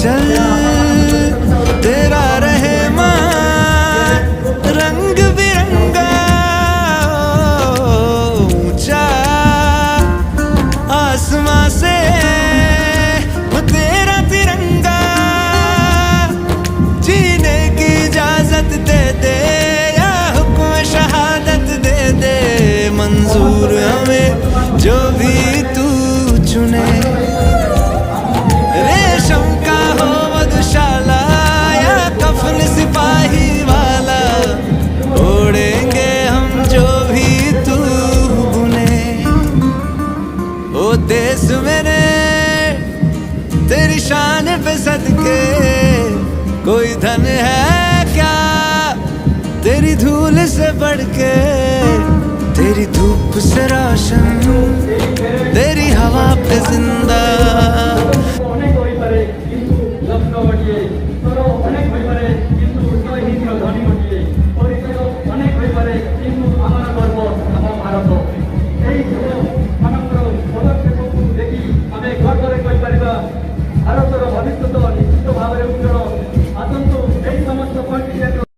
चल तेरा रहे रंग बिरंगा ऊंचा आसमां से वो तेरा तिरंगा जीने की इजाजत दे दे या हुक्म शहादत दे दे मंजूर हमें जो भी तू चुने रेशम का हो मधुशाला या कफन सिपाही वाला ओढ़ेंगे हम जो भी तू बुने। ओ देश मेरे तेरी शान पे सदके कोई धन है क्या तेरी धूल से बढ़ के, तेरी धूप से रोशन तेरी हवा पे जिंदा